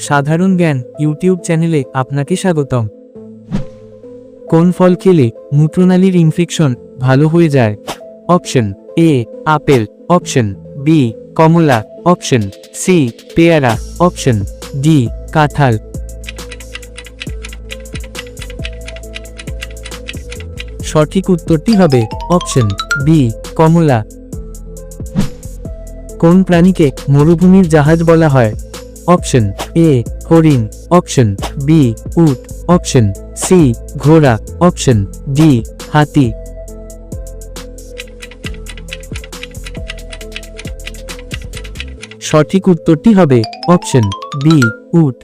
সাধারণ জ্ঞান ইউটিউব চ্যানেলে আপনাকে স্বাগতম। কোন ফল খেলে মূত্রনালীর ইনফেকশন ভালো হয়ে যায়? Option A apple, option B কমলা, অপশন সি পেয়ারা, অপশন ডি কাঁঠাল। সঠিক উত্তরটি হবে অপশন বি কমলা। কোন প্রাণীকে মরুভূমির জাহাজ বলা হয়? অপশন এ হরিণ, অপশন বি উট, অপশন সি ঘোড়া, অপশন ডি হাতি। সঠিক উত্তরটি হবে অপশন বি উট।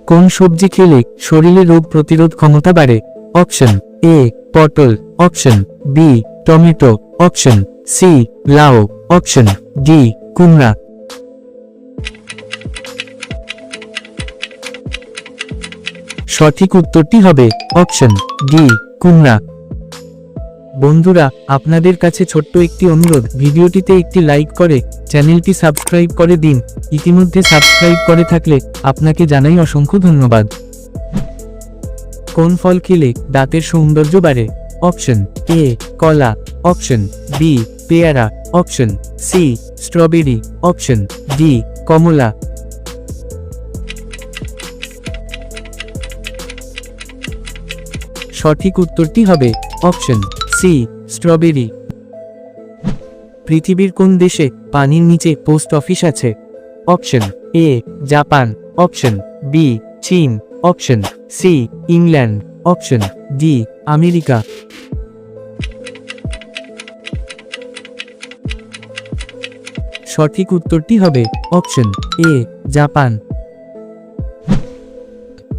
কোন সবজি খেলে শরীরে রোগ প্রতিরোধ ক্ষমতা বাড়ে? অপশন এ পটল, option B tomato, option C লাউ, অপশন ডি কুমড়া। সঠিক উত্তরটি হবে অপশন ডি কুমড়া। বন্ধুরা, আপনাদের কাছে ছোট্ট একটি অনুরোধ, ভিডিওটিতে একটি লাইক করে চ্যানেলটি সাবস্ক্রাইব করে দিন। ইতিমধ্যে সাবস্ক্রাইব করে থাকলে আপনাকে জানাই অসংখ্য ধন্যবাদ। কোন ফল খেলে দাঁতের সৌন্দর্য বাড়ে? অপশন এ কলা, অপশন বি পেয়ারা, option C strawberry, option D কমলা। সঠিক উত্তরটি হবে অপশন সি স্ট্রবেরি। পৃথিবীর কোন দেশে পানির নিচে পোস্ট অফিস আছে? Option A Japan, option B চীন, option C England, option D America. সঠিক উত্তরটি হবে অপশন এ জাপান।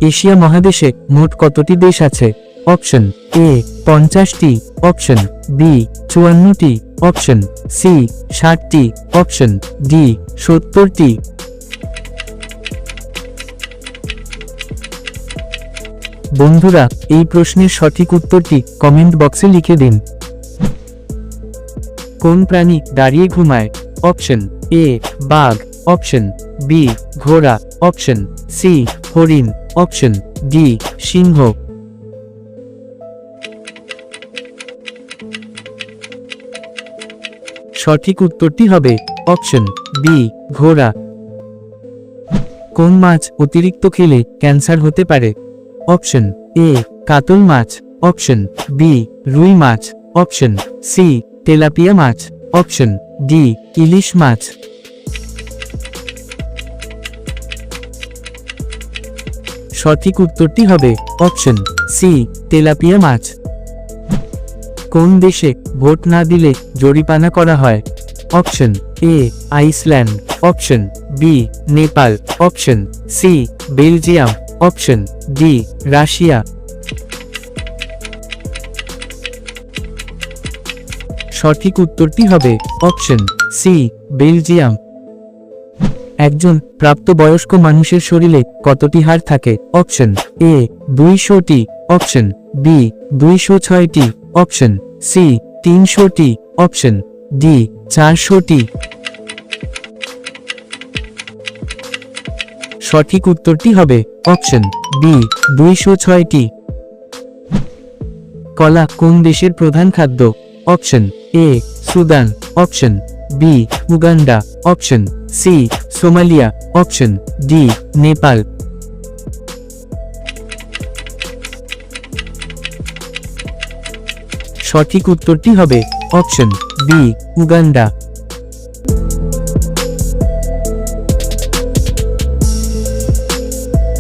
এশিয়া মহাদেশে মোট কতটি দেশ আছে? অপশন এ 50টি, অপশন বি 54টি, অপশন সি 60টি, অপশন ডি 70টি। বন্ধুরা, এই প্রশ্নের সঠিক উত্তরটি কমেন্ট বক্সে লিখে দিন। কোন প্রাণী দাঁড়িয়ে ঘুমায়? অপশন এ বাঘ, অপশন বি ঘোড়া, অপশন সি হরিণ, অপশন ডি সিংহ। সঠিক উত্তরটি হবে অপশন বি ঘোড়া। কোন মাছ অতিরিক্ত খেলে ক্যান্সার হতে পারে? অপশন এ কাতল মাছ, অপশন বি রুই মাছ, অপশন সি তেলাপিয়া মাছ, অপশন ডি ইলিশ মাছ। সঠিক উত্তরটি হবে অপশন সি তেলাপিয়া মাছ। কোন দেশে ভোট না দিলে জরিমানা করা হয়? Option A Iceland, option B Nepal, option C Belgium, option D Russia. সঠিক উত্তরটি হবে অপশন সি বেলজিয়াম। একজন প্রাপ্তবয়স্ক মানুষের শরীরে কতটি হাড় থাকে? অপশন এ 200টি, অপশন বি 206টি, অপশন সি 300টি, অপশন ডি 400টি। সঠিক উত্তরটি হবে অপশন বি 206টি। কলা কোন দেশের প্রধান খাদ্য? Option A Sudan, option B Uganda, option C Somalia, option D Nepal. সঠিক উত্তরটি হবে অপশন বি উগান্ডা।